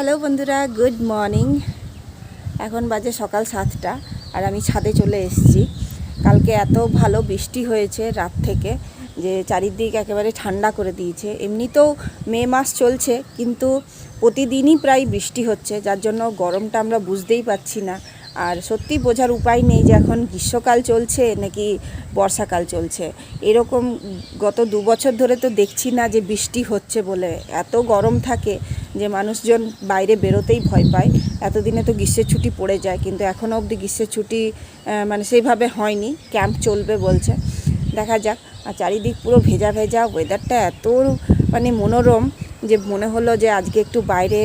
Hello বন্ধুরা, good morning. এখন বাজে সকাল 7টা আর আমি ছাদে চলে এসেছি। কালকে এত ভালো বৃষ্টি হয়েছে রাত থেকে যে চারিদিক একেবারে ঠান্ডা করে দিয়েছে। এমনিতেও মে মাস চলছে, কিন্তু প্রতিদিনই প্রায় বৃষ্টি হচ্ছে, যার জন্য গরমটা আমরা বুঝতেই পারছি না। আর সত্যি বোঝার উপায় নেই যে এখন গ্রীষ্মকাল চলছে নাকি বর্ষাকাল চলছে। এরকম গত 2 বছর ধরে তো দেখছি না যে বৃষ্টি হচ্ছে বলে। এত গরম থাকে যে মানুষজন বাইরে বেরোতেই ভয় পায়। এতদিনে তো গ্রীষ্মের ছুটি পড়ে যায়, কিন্তু এখনও অবধি গ্রীষ্মের ছুটি মানে সেইভাবে হয়নি। ক্যাম্প চলবে বলছে, দেখা যাক। আর চারিদিক পুরো ভেজা ভেজা, ওয়েদারটা এত মানে মনোরম যে মনে হলো যে আজকে একটু বাইরে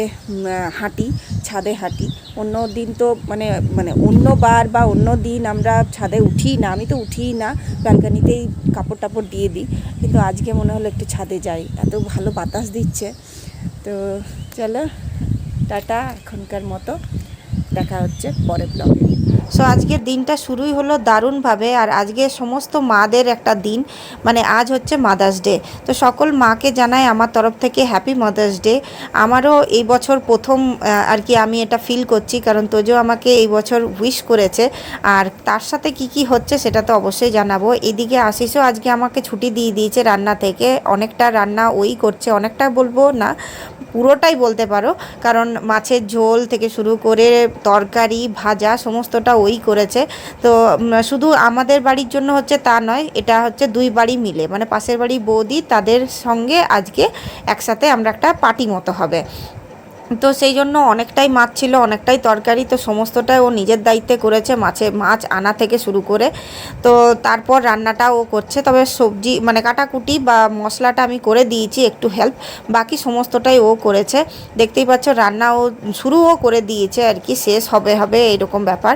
হাঁটি, ছাদে হাঁটি। অন্য দিন তো মানে মানে অন্য বার বা অন্য দিন আমরা ছাদে উঠি না, আমি তো উঠিই না, ব্যালকানিতেই কাপড় টাপড় দিয়ে দিই। কিন্তু আজকে মনে হলো একটু ছাদে যাই, এত ভালো বাতাস দিচ্ছে। তো চলো, টাটা, এখনকার মতো দেখা হচ্ছে পরের ব্লগে। সো আজকের দিনটা শুরুই হলো দারুণভাবে। আর আজকে সমস্ত মাদের একটা দিন, মানে আজ হচ্ছে মাদার্স ডে। তো সকল মাকে জানাই আমার তরফ থেকে হ্যাপি মাদার্স ডে। আমারও এই বছর প্রথম আর কি আমি এটা ফিল করছি, কারণ তোজো আমাকে এই বছর উইশ করেছে। আর তার সাথে কি কি হচ্ছে সেটা তো অবশ্যই জানাবো। এদিকে আশিসও আজকে আমাকে ছুটি দিয়ে দিয়েছে রান্না থেকে। অনেকটা রান্না ওই করছে, অনেকটা বলবো না, পুরোটাই বলতে পারো, কারণ মাছের ঝোল থেকে শুরু করে তরকারি ভাজা সমস্তটা ওই করেছে। তো শুধু আমাদের বাড়ির জন্য হচ্ছে তা নয়, এটা হচ্ছে দুই বাড়ি মিলে, মানে পাশের বাড়ি বৌদি তাদের সঙ্গে আজকে একসাথে আমরা একটা পার্টি মতো হবে। তো সেই জন্য অনেকটাই মাছ ছিল, অনেকটাই তরকারি, তো সমস্তটাই ও নিজের দায়িত্বে করেছে, মাছ আনা থেকে শুরু করে। তো তারপর রান্নাটা ও করছে, তবে সবজি মানে কাটাকুটি বা মশলাটা আমি করে দিয়েছি একটু হেল্প, বাকি সমস্তটাই ও করেছে। দেখতেই পাচ্ছ রান্না ও শুরুও করে দিয়েছে আর কি, শেষ হবে হবে এরকম ব্যাপার।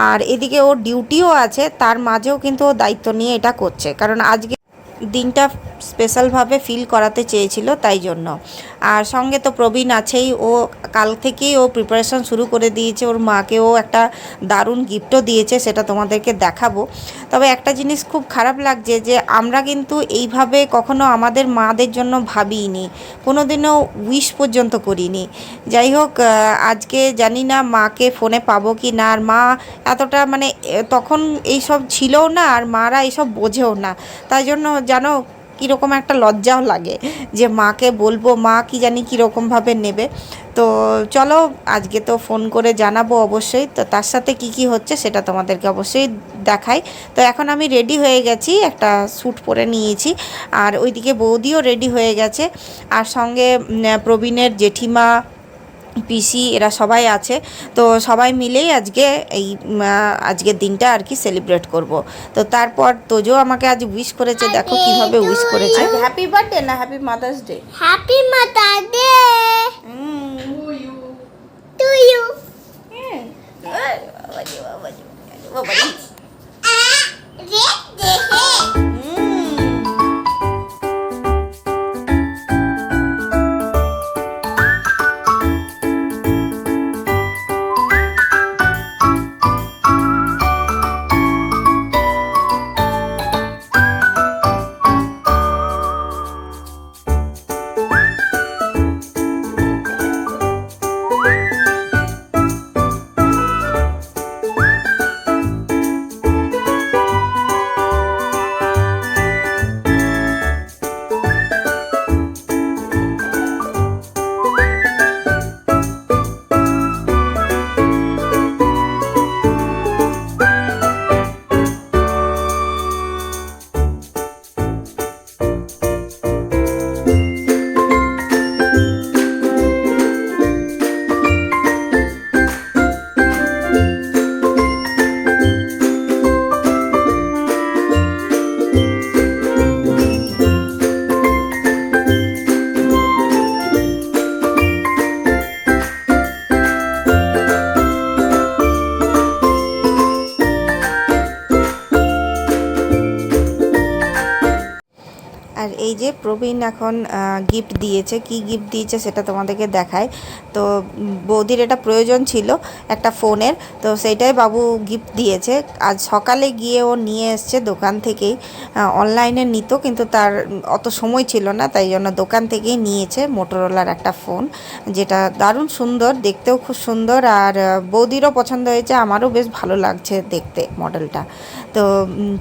আর এদিকে ওর ডিউটিও আছে, তার মাঝেও কিন্তু ও দায়িত্ব নিয়ে এটা করছে, কারণ আজকে দিনটা স্পেশালভাবে ফিল করাতে চেয়েছিল, তাই জন্য। আর সঙ্গে তো প্রবীণ আছেই, ও কাল থেকেই ও প্রিপারেশন শুরু করে দিয়েছে। ওর মাকেও একটা দারুণ গিফটও দিয়েছে, সেটা তোমাদেরকে দেখাবো। তবে একটা জিনিস খুব খারাপ লাগছে যে আমরা কিন্তু এইভাবে কখনো আমাদের মাদের জন্য ভাবিনি, কোনো দিনও উইশ পর্যন্ত করিনি। যাই হোক, আজকে জানি না মাকে ফোনে পাবো কি না। আর মা এতটা মানে তখন এইসব ছিলও না, আর মারা এইসব বোঝেও না, তাই জন্য জানো কীরকম একটা লজ্জাও লাগে যে মাকে বলবো, মা কি জানি কীরকমভাবে নেবে। তো চলো, আজকে তো ফোন করে জানাবো অবশ্যই। তো তার সাথে কি কি হচ্ছে সেটা তোমাদেরকে অবশ্যই দেখাই। তো এখন আমি রেডি হয়ে গেছি, একটা স্যুট পরে নিয়েছি, আর ওইদিকে বৌদিও রেডি হয়ে গেছে। আর সঙ্গে প্রবীণের জেঠিমা, পিসি, এরা সবাই আছে। তো সবাই মিলেই আজকে এই আজকের দিনটা আর কি সেলিব্রেট করব। তো তারপর তোজো আমাকে আজ উইশ করেছে, দেখো কিভাবে উইশ করেছে। হ্যাপি বার্থডে না happy mother's day? Happy mother day to you. Prabin এখন গিফট দিয়েছে, কি গিফট দিয়েছে সেটা তোমাদেরকে দেখায়। তো বৌদির এটা প্রয়োজন ছিল একটা ফোনের, তো সেইটাই বাবু গিফট দিয়েছে। আজ সকালে গিয়ে ও নিয়ে এসছে দোকান থেকেই, অনলাইনে নিত কিন্তু তার অত সময় ছিল না, তাই জন্য দোকান থেকেই নিয়েছে মোটরোলার একটা ফোন, যেটা দারুণ সুন্দর, দেখতেও খুব সুন্দর, আর বৌদিরও পছন্দ হয়েছে, আমারও বেশ ভালো লাগছে দেখতে মডেলটা। তো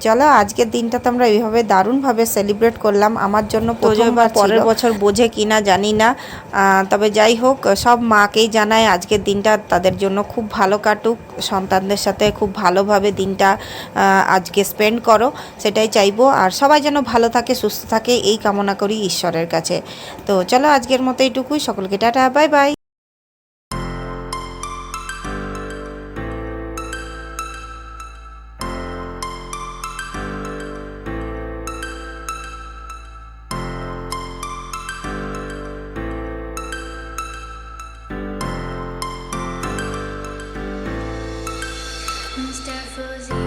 চলো আজকের দিনটা তো আমরা এইভাবে দারুণভাবে সেলিব্রেট করলাম। আমার জন্য প্রথমবার, পরের বছর বোঝে কিনা জানি না, তবে যাই হোক সব মাকেই জানায় আজকের দিনটা তাদের জন্য খুব ভালো কাটুক, সন্তানদের সাথে খুব ভালোভাবে দিনটা আজকে স্পেন্ড করো, সেটাই চাইবো। আর সবাই যেন ভালো থাকে, সুস্থ থাকে, এই কামনা করি ঈশ্বরের কাছে। তো চলো আজকের মতো এইটুকুই, সকলকে tata, bye bye. Mr. Fuzzy.